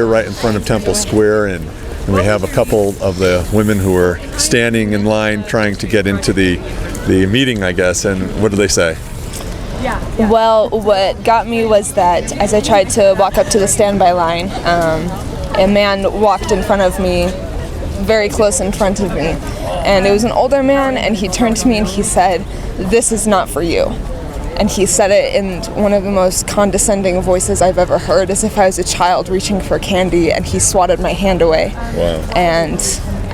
Right in front of Temple Square, and we have a couple of the women who are standing in line trying to get into the meeting, I guess. And what do they say? Well, what got me was that as I tried to walk up to the standby line, a man walked in front of me, very close in front of me, and it was an older man, and he turned to me and he said, "This is not for you." And he said it in one of the most condescending voices I've ever heard, as if I was a child reaching for candy, and he swatted my hand away. Wow. And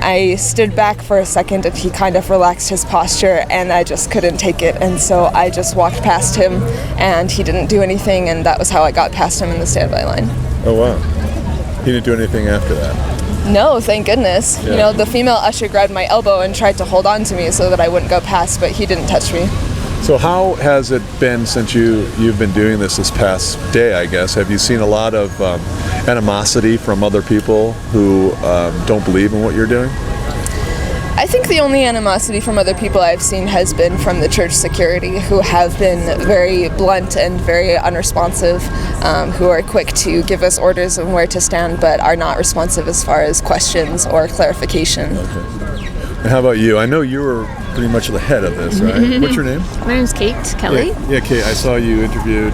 I stood back for a second, and he kind of relaxed his posture, and I just couldn't take it. And so I just walked past him, and he didn't do anything, and that was how I got past him in the standby line. Oh, wow. He didn't do anything after that? No, thank goodness. Yeah. You know, the female usher grabbed my elbow and tried to hold on to me so that I wouldn't go past, but he didn't touch me. So how has it been since you've been doing this past day, I guess? Have you seen a lot of animosity from other people who don't believe in what you're doing? I think the only animosity from other people I've seen has been from the church security, who have been very blunt and very unresponsive, who are quick to give us orders on where to stand, but are not responsive as far as questions or clarification. Okay. And how about you? I know you were pretty much the head of this, right? What's your name? My name's Kate Kelly. Yeah, Kate, I saw you interviewed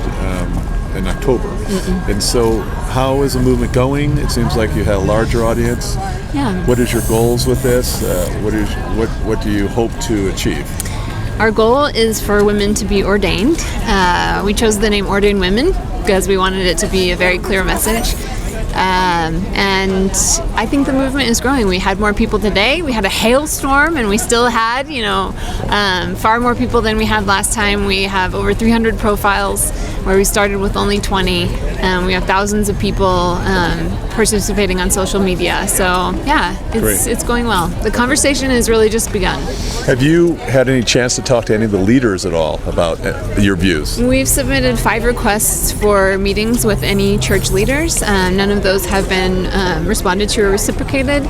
in October. And so how is the movement going? It seems like you had a larger audience. Yeah. What is your goals with this? What do you hope to achieve? Our goal is for women to be ordained. We chose the name Ordain Women because we wanted it to be a very clear message. And I think the movement is growing. We had more people today. We had a hailstorm, and we still had, far more people than we had last time. We have over 300 profiles, where we started with only 20. We have thousands of people participating on social media. So yeah, it's going well. The conversation has really just begun. Have you had any chance to talk to any of the leaders at all about your views? We've submitted 5 requests for meetings with any church leaders. None of those have been responded to or reciprocated.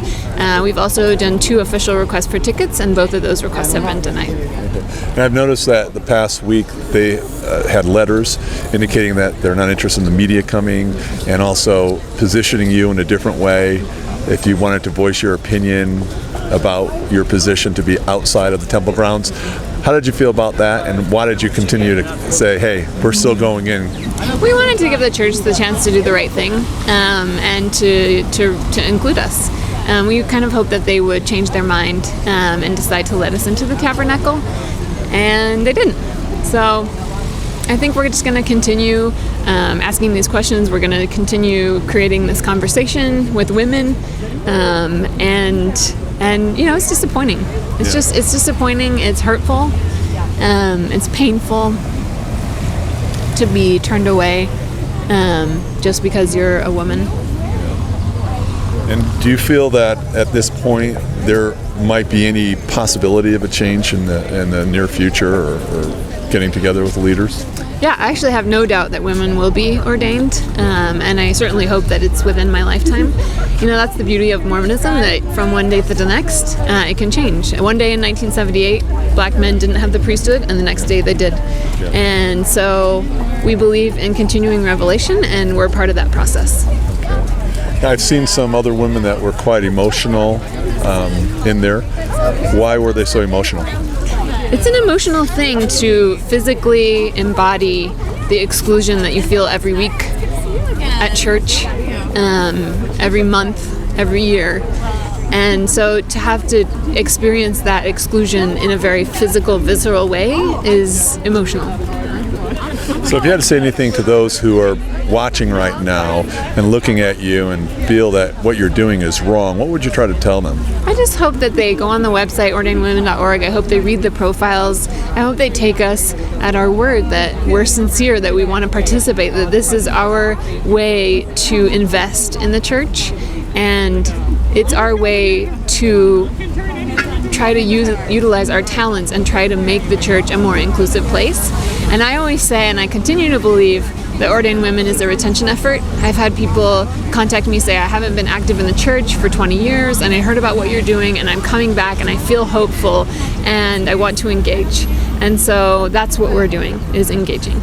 We've also done 2 official requests for tickets, and both of those requests have been denied. And I've noticed that the past week they had letters indicating that they're not interested in the media coming, and also positioning you in a different way if you wanted to voice your opinion about your position to be outside of the temple grounds. How did you feel about that, and why did you continue to say, hey, we're still going in? We wanted to give the church the chance to do the right thing, and to include us. We kind of hoped that they would change their mind and decide to let us into the tabernacle, and they didn't. So I think we're just going to continue asking these questions. We're going to continue creating this conversation with women, and it's disappointing. It's disappointing. It's hurtful. It's painful to be turned away just because you're a woman. And do you feel that at this point there might be any possibility of a change in the near future, or getting together with the leaders? Yeah, I actually have no doubt that women will be ordained, and I certainly hope that it's within my lifetime. That's the beauty of Mormonism, that from one day to the next, it can change. One day in 1978, black men didn't have the priesthood, and the next day they did. Yeah. And so we believe in continuing revelation, and we're part of that process. Okay. I've seen some other women that were quite emotional in there. Why were they so emotional? It's an emotional thing to physically embody the exclusion that you feel every week at church, every month, every year. And so to have to experience that exclusion in a very physical, visceral way is emotional. So if you had to say anything to those who are watching right now and looking at you and feel that what you're doing is wrong, what would you try to tell them? I just hope that they go on the website, ordainwomen.org. I hope they read the profiles. I hope they take us at our word, that we're sincere, that we want to participate, that this is our way to invest in the church, and it's our way to try to utilize our talents and try to make the church a more inclusive place. And I always say, and I continue to believe, that Ordain Women is a retention effort. I've had people contact me, say, I haven't been active in the church for 20 years, and I heard about what you're doing, and I'm coming back, and I feel hopeful, and I want to engage. And so that's what we're doing, is engaging.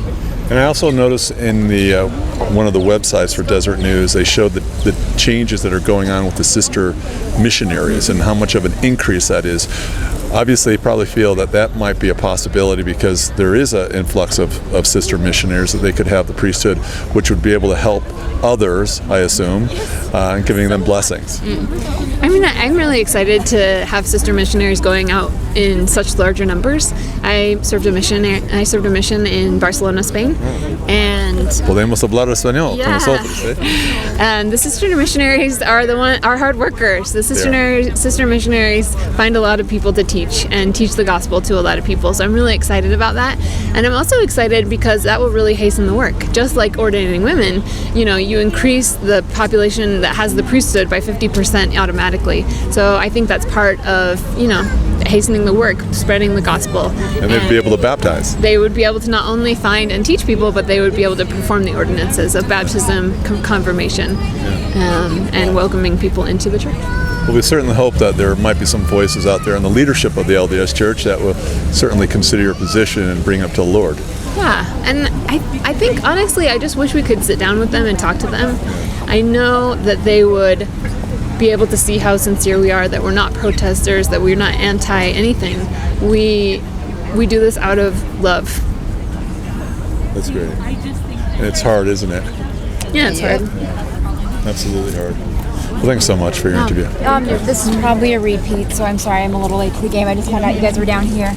And I also noticed in the one of the websites for Desert News, they showed the changes that are going on with the sister missionaries and how much of an increase that is. Obviously, they probably feel that might be a possibility because there is an influx of sister missionaries, that they could have the priesthood, which would be able to help others, I assume, and giving them blessings. I mean, I'm really excited to have sister missionaries going out in such larger numbers. I served a mission in Barcelona, Spain, and Podemos hablar español con nosotros, eh? and the sister missionaries are hard workers. The sister missionaries find a lot of people to teach the gospel to a lot of people. So I'm really excited about that, and I'm also excited because that will really hasten the work. Just like ordaining women, you increase the population that has the priesthood by 50% automatically. So I think that's part of hastening the work, spreading the gospel. And they'd be able to baptize. They would be able to not only find and teach people, but they would be able to perform the ordinances of baptism, confirmation, and welcoming people into the church. Well, we certainly hope that there might be some voices out there in the leadership of the LDS Church that will certainly consider your position and bring up to the Lord. Yeah, and I think, honestly, I just wish we could sit down with them and talk to them. I know that they would be able to see how sincere we are, that we're not protesters, that we're not anti-anything. We do this out of love. That's great. And it's hard, isn't it? Yeah, it's hard. Absolutely hard. Well, thanks so much for your interview. This is probably a repeat, so I'm sorry I'm a little late to the game. I just found out you guys were down here.